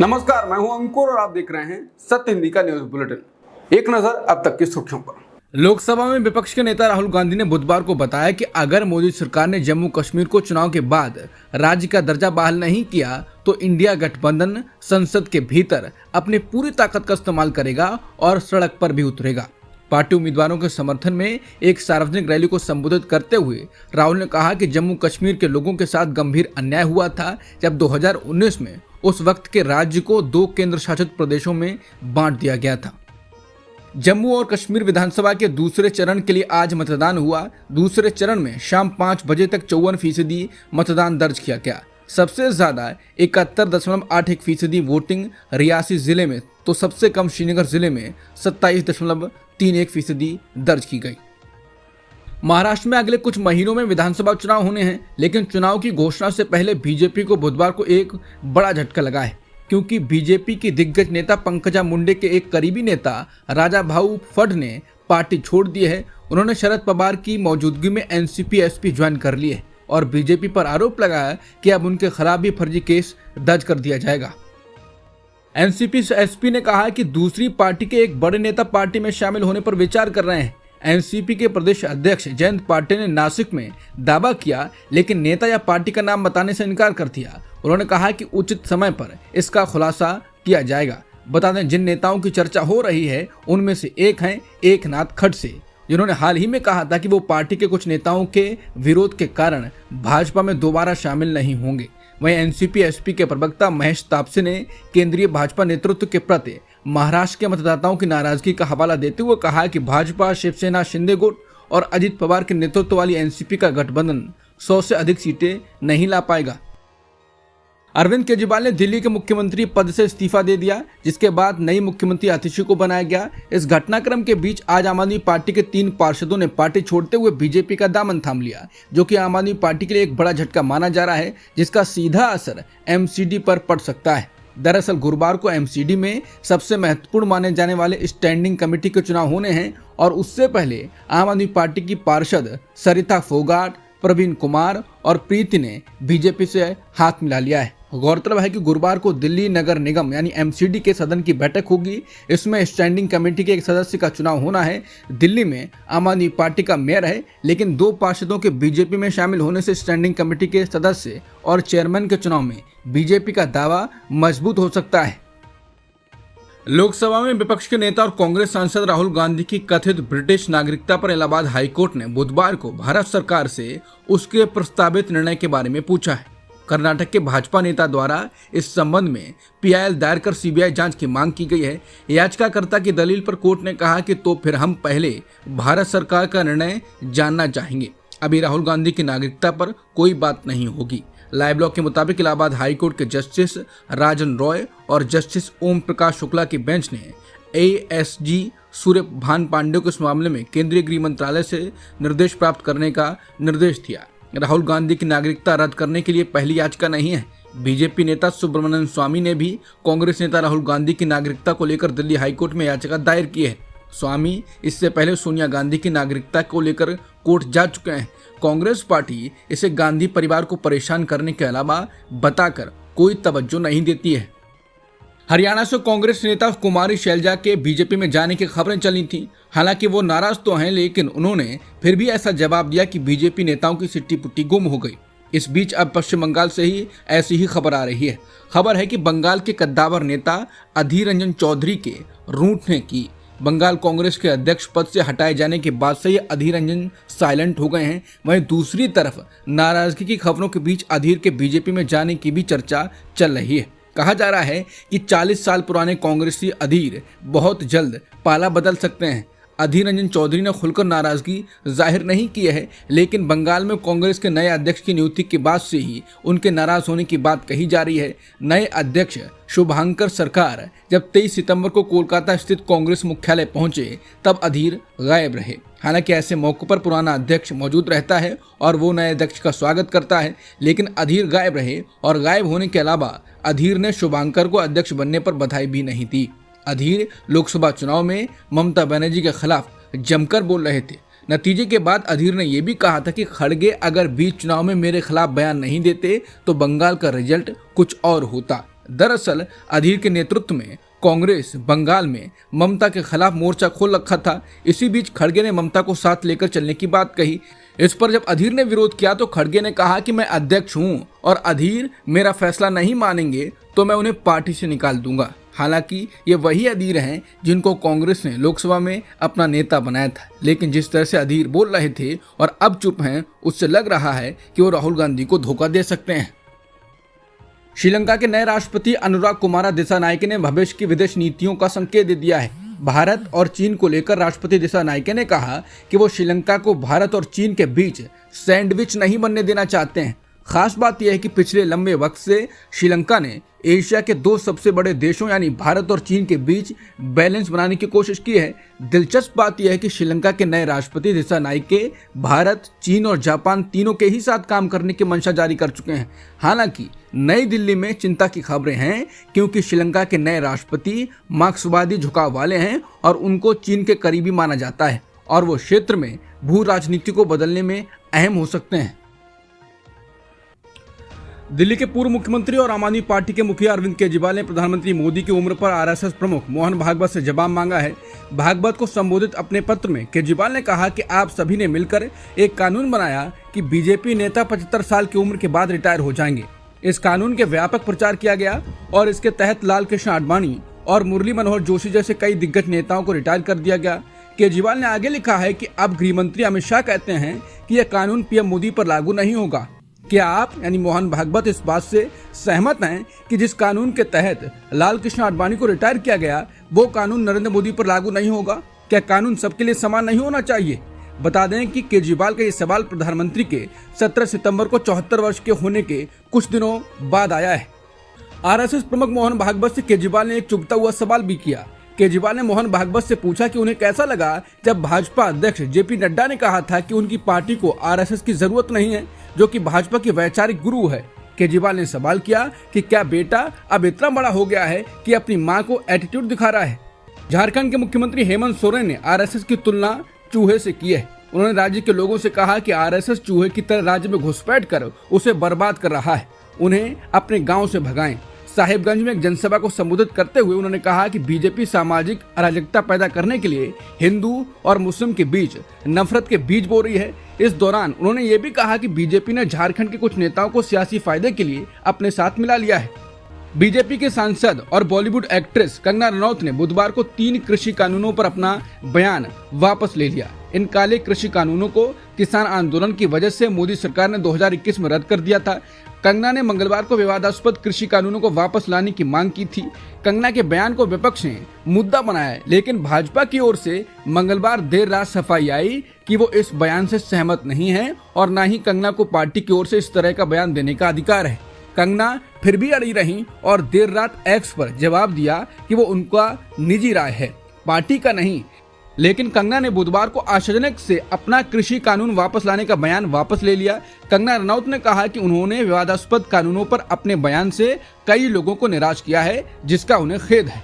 नमस्कार, मैं हूं अंकुर और आप देख रहे हैं सत्य हिंदी का न्यूज बुलेटिन। एक नजर अब तक की सुर्खियों पर। लोकसभा में विपक्ष के नेता राहुल गांधी ने बुधवार को बताया कि अगर मोदी सरकार ने जम्मू कश्मीर को चुनाव के बाद राज्य का दर्जा बहाल नहीं किया तो इंडिया गठबंधन संसद के भीतर अपनी पूरी ताकत का इस्तेमाल करेगा और सड़क पर भी उतरेगा। पार्टी उम्मीदवारों के समर्थन में एक सार्वजनिक रैली को संबोधित करते हुए राहुल ने कहा कि जम्मू कश्मीर के लोगों के साथ गंभीर अन्याय हुआ था जब 2019 में उस वक्त के राज्य को 2 केंद्र शासित प्रदेशों में बांट दिया गया था। जम्मू और कश्मीर विधानसभा के दूसरे चरण के लिए आज मतदान हुआ। दूसरे चरण में शाम 5 बजे तक 54% मतदान दर्ज किया गया। सबसे ज्यादा 71.81% वोटिंग रियासी जिले में तो सबसे कम श्रीनगर जिले में 27.31% दर्ज की गई। महाराष्ट्र में अगले कुछ महीनों में विधानसभा चुनाव होने हैं, लेकिन चुनाव की घोषणा से पहले बीजेपी को बुधवार को एक बड़ा झटका लगा है, क्योंकि बीजेपी की दिग्गज नेता पंकजा मुंडे के एक करीबी नेता राजा भाऊ फड ने पार्टी छोड़ दी है। उन्होंने शरद पवार की मौजूदगी में एनसीपी-एसपी ज्वाइन कर ली है और बीजेपी पर आरोप लगाया कि अब उनके खिलाफ भी फर्जी केस दर्ज कर दिया जाएगा। एनसीपी-एसपी ने कहा कि दूसरी पार्टी के एक बड़े नेता पार्टी में शामिल होने पर विचार कर रहे हैं। एनसीपी के प्रदेश अध्यक्ष जयंत पाटिल ने नासिक में दावा किया, लेकिन नेता या पार्टी का नाम बताने से इनकार कर दिया। उन्होंने कहा कि उचित समय पर इसका खुलासा किया जाएगा। बता दें, जिन नेताओं की चर्चा हो रही है उनमें से एक हैं एकनाथ खड़से, जिन्होंने हाल ही में कहा था कि वो पार्टी के कुछ नेताओं के विरोध के कारण भाजपा में दोबारा शामिल नहीं होंगे। वहीं एनसीपी-एसपी के प्रवक्ता महेश तापसे ने केंद्रीय भाजपा नेतृत्व के प्रति महाराष्ट्र के मतदाताओं की नाराजगी का हवाला देते हुए कहा कि भाजपा, शिवसेना, शिंदे गुट और अजित पवार के नेतृत्व वाली एनसीपी का गठबंधन 100 से अधिक सीटें नहीं ला पाएगा। अरविंद केजरीवाल ने दिल्ली के मुख्यमंत्री पद से इस्तीफा दे दिया, जिसके बाद नई मुख्यमंत्री आतिशी को बनाया गया। इस घटनाक्रम के बीच आज आम आदमी पार्टी के 3 पार्षदों ने पार्टी छोड़ते हुए बीजेपी का दामन थाम लिया, जो कि आम आदमी पार्टी के लिए एक बड़ा झटका माना जा रहा है, जिसका सीधा असर एमसीडी पर पड़ सकता है। दरअसल गुरुवार को एमसीडी में सबसे महत्वपूर्ण माने जाने वाले स्टैंडिंग कमेटी के चुनाव होने हैं और उससे पहले आम आदमी पार्टी की पार्षद सरिता फोगाट, प्रवीण कुमार और प्रीति ने बीजेपी से हाथ मिला लिया है। गौरतलब है कि गुरुवार को दिल्ली नगर निगम यानी एमसीडी के सदन की बैठक होगी। इसमें स्टैंडिंग कमेटी के एक सदस्य का चुनाव होना है। दिल्ली में आम आदमी पार्टी का मेयर है, लेकिन 2 पार्षदों के बीजेपी में शामिल होने से स्टैंडिंग कमेटी के सदस्य और चेयरमैन के चुनाव में बीजेपी का दावा मजबूत हो सकता है। लोकसभा में विपक्ष के नेता और कांग्रेस सांसद राहुल गांधी की कथित ब्रिटिश नागरिकता पर इलाहाबाद हाईकोर्ट ने बुधवार को भारत सरकार से उसके प्रस्तावित निर्णय के बारे में पूछा है। कर्नाटक के भाजपा नेता द्वारा इस संबंध में पीआईएल दायर कर सीबीआई जांच की मांग की गई है। याचिकाकर्ता की दलील पर कोर्ट ने कहा कि तो फिर हम पहले भारत सरकार का निर्णय जानना चाहेंगे। अभी राहुल गांधी की नागरिकता पर कोई बात नहीं होगी। लाइव लॉ के मुताबिक इलाहाबाद हाईकोर्ट के जस्टिस राजन रॉय और जस्टिस ओम प्रकाश शुक्ला की बेंच ने एएसजी सूर्य भान पांडे को इस मामले में केंद्रीय गृह मंत्रालय से निर्देश प्राप्त करने का निर्देश दिया। राहुल गांधी की नागरिकता रद्द करने के लिए पहली याचिका नहीं है। बीजेपी नेता सुब्रमण्यम स्वामी ने भी कांग्रेस नेता राहुल गांधी की नागरिकता को लेकर दिल्ली हाईकोर्ट में याचिका दायर की है। स्वामी इससे पहले सोनिया गांधी की नागरिकता को लेकर कोर्ट जा चुके हैं। कांग्रेस पार्टी इसे गांधी परिवार को परेशान करने के अलावा बताकर कोई तवज्जो नहीं देती है। हरियाणा से कांग्रेस नेता कुमारी शैलजा के बीजेपी में जाने की खबरें चली थी। हालांकि वो नाराज तो हैं, लेकिन उन्होंने फिर भी ऐसा जवाब दिया कि बीजेपी नेताओं की सिट्टी पुट्टी गुम हो गई। इस बीच अब पश्चिम बंगाल से ही ऐसी ही खबर आ रही है। खबर है कि बंगाल के कद्दावर नेता अधीर रंजन चौधरी के रूठने की बंगाल कांग्रेस के अध्यक्ष पद से हटाए जाने के बाद से ही अधीर रंजन साइलेंट हो गए हैं। वहीं दूसरी तरफ नाराजगी की खबरों के बीच अधीर के बीजेपी में जाने की भी चर्चा चल रही है। कहा जा रहा है कि 40 साल पुराने कांग्रेसी अधीर बहुत जल्द पाला बदल सकते हैं। अधीर रंजन चौधरी ने खुलकर नाराजगी जाहिर नहीं की है, लेकिन बंगाल में कांग्रेस के नए अध्यक्ष की नियुक्ति के बाद से ही उनके नाराज होने की बात कही जा रही है। नए अध्यक्ष शुभांकर सरकार जब 23 सितंबर को कोलकाता स्थित कांग्रेस मुख्यालय पहुंचे तब अधीर गायब रहे। हालांकि ऐसे मौकों पर पुराना अध्यक्ष मौजूद रहता है और वो नए अध्यक्ष का स्वागत करता है, लेकिन अधीर गायब रहे और गायब होने के अलावा अधीर ने शुभांकर को अध्यक्ष बनने पर बधाई भी नहीं दी। अधीर लोकसभा चुनाव में ममता बनर्जी के खिलाफ जमकर बोल रहे थे। नतीजे के बाद अधीर ने यह भी कहा था कि खड़गे अगर बीच चुनाव में मेरे खिलाफ बयान नहीं देते तो बंगाल का रिजल्ट कुछ और होता। दरअसल अधीर के नेतृत्व में कांग्रेस बंगाल में ममता के खिलाफ मोर्चा खोल रखा था। इसी बीच खड़गे ने ममता को साथ लेकर चलने की बात कही। इस पर जब अधीर ने विरोध किया तो खड़गे ने कहा कि मैं अध्यक्ष हूं और अधीर मेरा फैसला नहीं मानेंगे तो मैं उन्हें पार्टी से निकाल दूंगा। हालांकि ये वही अधीर हैं जिनको कांग्रेस ने लोकसभा में अपना नेता बनाया था, लेकिन जिस तरह से अधीर बोल रहे थे और अब चुप हैं, उससे लग रहा है कि वो राहुल गांधी को धोखा दे सकते हैं। श्रीलंका के नए राष्ट्रपति अनुराग कुमारा दिसानायके ने भविष्य की विदेश नीतियों का संकेत दे दिया है। भारत और चीन को लेकर राष्ट्रपति दिसानायके ने कहा कि वो श्रीलंका को भारत और चीन के बीच सैंडविच नहीं बनने देना चाहते हैं। खास बात यह है कि पिछले लंबे वक्त से श्रीलंका ने एशिया के दो सबसे बड़े देशों यानी भारत और चीन के बीच बैलेंस बनाने की कोशिश की है। दिलचस्प बात यह है कि श्रीलंका के नए राष्ट्रपति दिसानायके भारत, चीन और जापान तीनों के ही साथ काम करने की मंशा जारी कर चुके हैं। हालांकि नई दिल्ली में चिंता की खबरें हैं क्योंकि श्रीलंका के नए राष्ट्रपति मार्क्सवादी झुकाव वाले हैं और उनको चीन के करीबी माना जाता है और वो क्षेत्र में भू राजनीति को बदलने में अहम हो सकते हैं। दिल्ली के पूर्व मुख्यमंत्री और आम आदमी पार्टी के मुखिया अरविंद केजरीवाल ने प्रधानमंत्री मोदी की उम्र पर आरएसएस प्रमुख मोहन भागवत से जवाब मांगा है। भागवत को संबोधित अपने पत्र में केजरीवाल ने कहा कि आप सभी ने मिलकर एक कानून बनाया कि बीजेपी नेता 75 साल की उम्र के बाद रिटायर हो जाएंगे। इस कानून के व्यापक प्रचार किया गया और इसके तहत लाल कृष्ण आडवाणी और मुरली मनोहर जोशी जैसे कई दिग्गज नेताओं को रिटायर कर दिया गया। केजरीवाल ने आगे लिखा है कि अब गृह मंत्री अमित शाह कहते हैं कि यह कानून पीएम मोदी पर लागू नहीं होगा। क्या आप यानी मोहन भागवत इस बात से सहमत हैं कि जिस कानून के तहत लाल कृष्ण आडवाणी को रिटायर किया गया वो कानून नरेंद्र मोदी पर लागू नहीं होगा? क्या कानून सबके लिए समान नहीं होना चाहिए? बता दें कि केजरीवाल का ये सवाल प्रधानमंत्री के 17 सितंबर को 74 वर्ष के होने के कुछ दिनों बाद आया है। आरएसएस प्रमुख मोहन भागवत से केजरीवाल ने एक चुभता हुआ सवाल भी किया। केजरीवाल ने मोहन भागवत से पूछा कि उन्हें कैसा लगा जब भाजपा अध्यक्ष जेपी नड्डा ने कहा था कि उनकी पार्टी को आरएसएस की जरूरत नहीं है, जो कि भाजपा की वैचारिक गुरु है। केजरीवाल ने सवाल किया कि क्या बेटा अब इतना बड़ा हो गया है कि अपनी मां को एटीट्यूड दिखा रहा है। झारखंड के मुख्यमंत्री हेमंत सोरेन ने आरएसएस की तुलना चूहे से की है। उन्होंने राज्य के लोगों से कहा कि आरएसएस चूहे की तरह राज्य में घुसपैठ कर उसे बर्बाद कर रहा है, उन्हें अपने गाँव से भगाएं। साहिबगंज में एक जनसभा को संबोधित करते हुए उन्होंने कहा कि बीजेपी सामाजिक अराजकता पैदा करने के लिए हिंदू और मुस्लिम के बीच नफरत के बीज बो रही है। इस दौरान उन्होंने ये भी कहा कि बीजेपी ने झारखंड के कुछ नेताओं को सियासी फायदे के लिए अपने साथ मिला लिया है। बीजेपी के सांसद और बॉलीवुड एक्ट्रेस कंगना रनौत ने बुधवार को 3 कृषि कानूनों पर अपना बयान वापस ले लिया। इन काले कृषि कानूनों को किसान आंदोलन की वजह से मोदी सरकार ने 2021 में रद्द कर दिया था। कंगना ने मंगलवार को विवादास्पद कृषि कानूनों को वापस लाने की मांग की थी। कंगना के बयान को विपक्ष ने मुद्दा बनाया, लेकिन भाजपा की ओर से मंगलवार देर रात सफाई आई कि वो इस बयान से सहमत नहीं है और न ही कंगना को पार्टी की ओर से इस तरह का बयान देने का अधिकार है। कंगना फिर भी अड़ी रही और देर रात एक्स पर जवाब दिया कि वो उनका निजी राय है, पार्टी का नहीं। लेकिन कंगना ने बुधवार को आशाजनक से अपना कृषि कानून वापस लाने का बयान वापस ले लिया। कंगना रनौत ने कहा कि उन्होंने विवादास्पद कानूनों पर अपने बयान से कई लोगों को निराश किया है, जिसका उन्हें खेद है।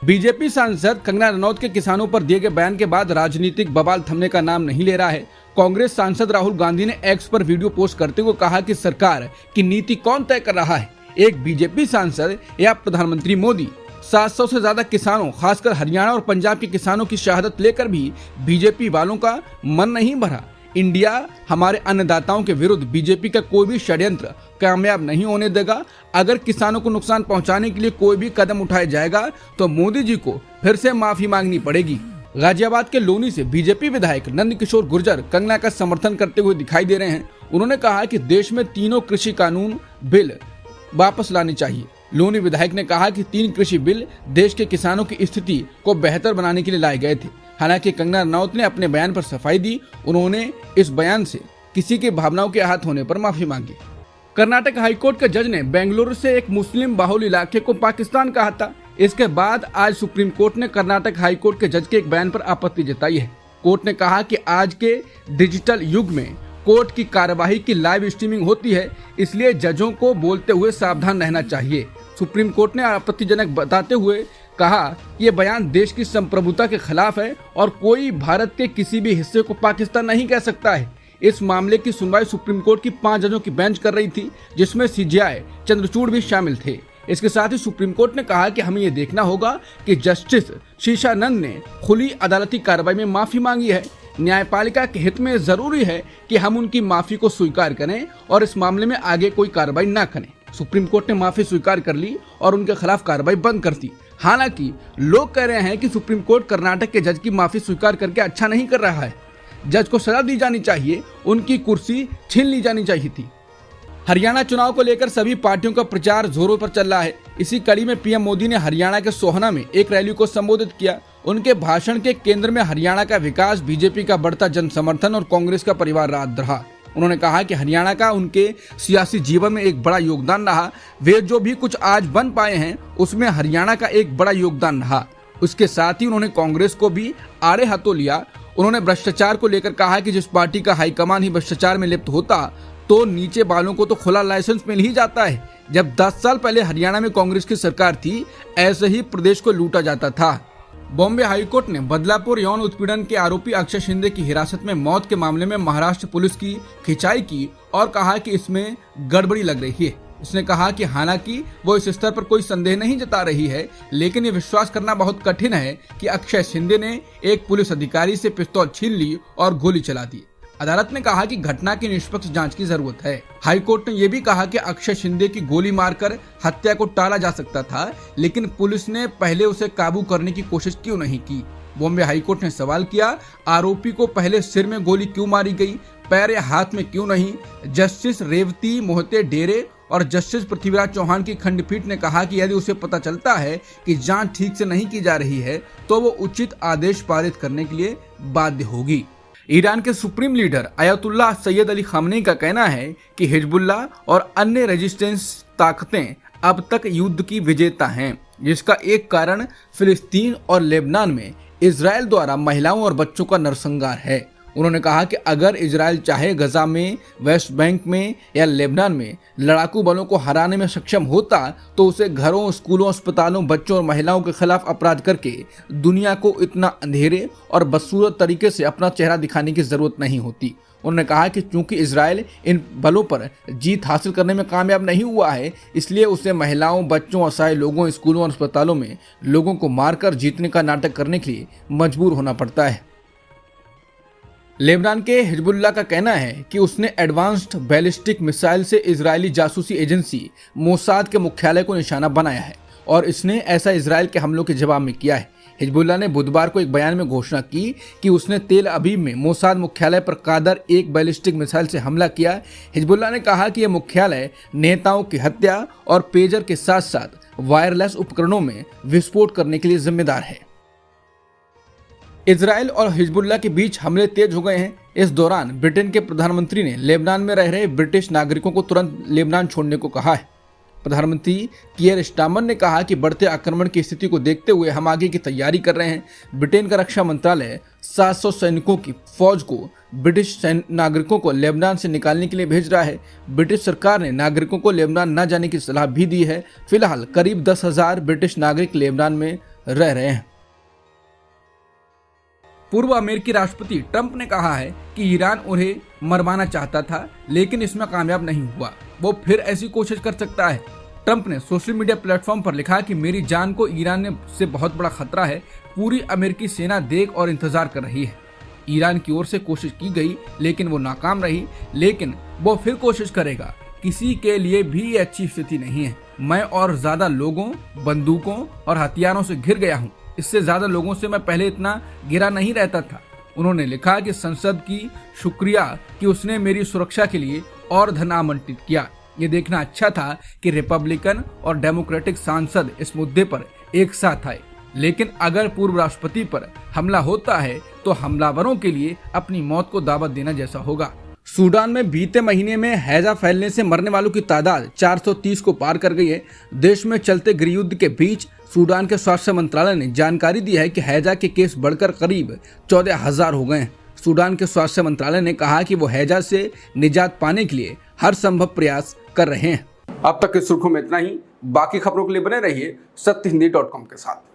बीजेपी सांसद कंगना रनौत के किसानों पर दिए गए बयान के बाद राजनीतिक बवाल थमने का नाम नहीं ले रहा है। कांग्रेस सांसद राहुल गांधी ने एक्स पर वीडियो पोस्ट करते हुए कहा कि सरकार की नीति कौन तय कर रहा है, एक बीजेपी सांसद या प्रधानमंत्री मोदी? 700 से ज्यादा किसानों, खासकर हरियाणा और पंजाब के किसानों की शहादत लेकर भी बीजेपी वालों का मन नहीं भरा। इंडिया हमारे अन्नदाताओं के विरुद्ध बीजेपी का कोई भी षड्यंत्र कामयाब नहीं होने देगा। अगर किसानों को नुकसान पहुंचाने के लिए कोई भी कदम उठाया जाएगा तो मोदी जी को फिर से माफी मांगनी पड़ेगी। गाजियाबाद के लोनी से बीजेपी विधायक नंद किशोर गुर्जर कंगना का समर्थन करते हुए दिखाई दे रहे हैं। उन्होंने कहा कि देश में तीनों कृषि कानून बिल वापस लाने चाहिए। लोनी विधायक ने कहा कि 3 कृषि बिल देश के किसानों की स्थिति को बेहतर बनाने के लिए लाए गए थे। हालांकि कंगना रनौत ने अपने बयान पर सफाई दी। उन्होंने इस बयान से किसी के भावनाओं के आहत होने पर माफी मांगी। कर्नाटक हाईकोर्ट के जज ने बेंगलुरु से एक मुस्लिम बाहुल इलाके को पाकिस्तान कहा था। इसके बाद आज सुप्रीम कोर्ट ने कर्नाटक हाईकोर्ट के जज के एक बयान पर आपत्ति जताई है। कोर्ट ने कहा कि आज के डिजिटल युग में कोर्ट की कार्यवाही की लाइव स्ट्रीमिंग होती है, इसलिए जजों को बोलते हुए सावधान रहना चाहिए। सुप्रीम कोर्ट ने आपत्तिजनक बताते हुए कहा कि ये बयान देश की संप्रभुता के खिलाफ है और कोई भारत के किसी भी हिस्से को पाकिस्तान नहीं कह सकता है। इस मामले की सुनवाई सुप्रीम कोर्ट की 5 जजों की बेंच कर रही थी, जिसमें सीजेआई चंद्रचूड़ भी शामिल थे। इसके साथ ही सुप्रीम कोर्ट ने कहा कि हमें ये देखना होगा कि जस्टिस शीशानंद ने खुली अदालती कार्रवाई में माफी मांगी है। न्यायपालिका के हित में जरूरी है कि हम उनकी माफी को स्वीकार करें और इस मामले में आगे कोई कार्रवाई न करें। सुप्रीम कोर्ट ने माफी स्वीकार कर ली और उनके खिलाफ कार्रवाई बंद कर दी। हालांकि लोग कह रहे हैं कि सुप्रीम कोर्ट कर्नाटक के जज की माफी स्वीकार करके अच्छा नहीं कर रहा है। जज को सजा दी जानी चाहिए, उनकी कुर्सी छीन ली जानी चाहिए थी। हरियाणा चुनाव को लेकर सभी पार्टियों का प्रचार जोरों पर चल रहा है। इसी कड़ी में पीएम मोदी ने हरियाणा के सोहना में एक रैली को संबोधित किया। उनके भाषण के केंद्र में हरियाणा का विकास, बीजेपी का बढ़ता जन समर्थन और कांग्रेस का परिवार राज रहा। उन्होंने कहा कि हरियाणा का उनके सियासी जीवन में एक बड़ा योगदान रहा। वे जो भी कुछ आज बन पाए हैं उसमें हरियाणा का एक बड़ा योगदान रहा। उसके साथ ही उन्होंने कांग्रेस को भी आड़े हाथों लिया। उन्होंने भ्रष्टाचार को लेकर कहा कि जिस पार्टी का हाईकमान ही भ्रष्टाचार में लिप्त होता तो नीचे वालों को तो खुला लाइसेंस मिल ही जाता है। जब 10 साल पहले हरियाणा में कांग्रेस की सरकार थी, ऐसे ही प्रदेश को लूटा जाता था। बॉम्बे हाईकोर्ट ने बदलापुर यौन उत्पीड़न के आरोपी अक्षय शिंदे की हिरासत में मौत के मामले में महाराष्ट्र पुलिस की खिंचाई की और कहा कि इसमें गड़बड़ी लग रही है। उसने कहा कि हालांकि वो इस स्तर पर कोई संदेह नहीं जता रही है, लेकिन ये विश्वास करना बहुत कठिन है कि अक्षय शिंदे ने एक पुलिस अधिकारी से पिस्तौल छीन ली और गोली चला दी। अदालत ने कहा कि घटना की निष्पक्ष जांच की जरूरत है। हाईकोर्ट ने यह भी कहा कि अक्षय शिंदे की गोली मारकर हत्या को टाला जा सकता था, लेकिन पुलिस ने पहले उसे काबू करने की कोशिश क्यों नहीं की। बॉम्बे हाईकोर्ट ने सवाल किया, आरोपी को पहले सिर में गोली क्यों मारी गई, पैर या हाथ में क्यों नहीं। जस्टिस रेवती मोहिते डेरे और जस्टिस पृथ्वीराज चौहान की खंडपीठ ने कहा कि यदि उसे पता चलता है कि जांच ठीक से नहीं की जा रही है तो वो उचित आदेश पारित करने के लिए बाध्य होगी। ईरान के supreme leader Ayatollah Syed Ali Khamenei का कहना है कि हिजबुल्लाह और अन्य रेजिस्टेंस ताकतें अब तक युद्ध की विजेता हैं, जिसका एक कारण फिलिस्तीन और लेबनान में इजराइल द्वारा महिलाओं और बच्चों का नरसंहार है। उन्होंने कहा कि अगर इजराइल चाहे गजा में, वेस्ट बैंक में या लेबनान में लड़ाकू बलों को हराने में सक्षम होता तो उसे घरों, स्कूलों, अस्पतालों, बच्चों और महिलाओं के खिलाफ अपराध करके दुनिया को इतना अंधेरे और बदसूरत तरीके से अपना चेहरा दिखाने की जरूरत नहीं होती। उन्होंने कहा कि चूंकि इजराइल इन बलों पर जीत हासिल करने में कामयाब नहीं हुआ है, इसलिए उसे महिलाओं, बच्चों, असहाय लोगों, स्कूलों और अस्पतालों में लोगों को मारकर जीतने का नाटक करने के लिए मजबूर होना पड़ता है। लेबनान के हिजबुल्लाह का कहना है कि उसने एडवांस्ड बैलिस्टिक मिसाइल से इजरायली जासूसी एजेंसी मोसाद के मुख्यालय को निशाना बनाया है और इसने ऐसा इजराइल के हमलों के जवाब में किया है। हिजबुल्लाह ने बुधवार को एक बयान में घोषणा की कि उसने तेल अवीव में मोसाद मुख्यालय पर कादर एक बैलिस्टिक मिसाइल से हमला किया। हिजबुल्लाह ने कहा कि यह मुख्यालय नेताओं की हत्या और पेजर के साथ साथ वायरलेस उपकरणों में विस्फोट करने के लिए जिम्मेदार है। इजराइल और हिजबुल्लाह के बीच हमले तेज हो गए हैं। इस दौरान ब्रिटेन के प्रधानमंत्री ने लेबनान में रह रहे ब्रिटिश नागरिकों को तुरंत लेबनान छोड़ने को कहा है। प्रधानमंत्री कियर स्टारमर ने कहा कि बढ़ते आक्रमण की स्थिति को देखते हुए हम आगे की तैयारी कर रहे हैं। ब्रिटेन का रक्षा मंत्रालय 700 सैनिकों की फौज को ब्रिटिश नागरिकों को लेबनान से निकालने के लिए भेज रहा है। ब्रिटिश सरकार ने नागरिकों को लेबनान न जाने की सलाह भी दी है। फिलहाल करीब 10,000 ब्रिटिश नागरिक लेबनान में रह रहे हैं। पूर्व अमेरिकी राष्ट्रपति ट्रंप ने कहा है कि ईरान उन्हें मरवाना चाहता था, लेकिन इसमें कामयाब नहीं हुआ। वो फिर ऐसी कोशिश कर सकता है। ट्रंप ने सोशल मीडिया प्लेटफॉर्म पर लिखा कि मेरी जान को ईरान से बहुत बड़ा खतरा है। पूरी अमेरिकी सेना देख और इंतजार कर रही है। ईरान की ओर से कोशिश की गई, लेकिन वो नाकाम रही, लेकिन वो फिर कोशिश करेगा। किसी के लिए भी ये अच्छी स्थिति नहीं है। मैं और ज्यादा लोगों, बंदूकों और हथियारों से घिर गया हूँ। इससे ज्यादा लोगों से मैं पहले इतना गिरा नहीं रहता था। उन्होंने लिखा कि संसद की शुक्रिया कि उसने मेरी सुरक्षा के लिए और धन आवंटित किया। ये देखना अच्छा था कि रिपब्लिकन और डेमोक्रेटिक सांसद इस मुद्दे पर एक साथ आए, लेकिन अगर पूर्व राष्ट्रपति पर हमला होता है तो हमलावरों के लिए अपनी मौत को दावत देना जैसा होगा। सूडान में बीते महीने में हैजा फैलने से मरने वालों की तादाद 430 को पार कर गई है। देश में चलते गृहयुद्ध के बीच सूडान के स्वास्थ्य मंत्रालय ने जानकारी दी है कि हैजा के केस बढ़कर करीब 14,000 हो गए हैं। सूडान के स्वास्थ्य मंत्रालय ने कहा कि वो हैजा से निजात पाने के लिए हर संभव प्रयास कर रहे हैं। अब तक की सुर्खियों में इतना ही। बाकी खबरों के लिए बने रहिए सत्यहिंदी.com के साथ।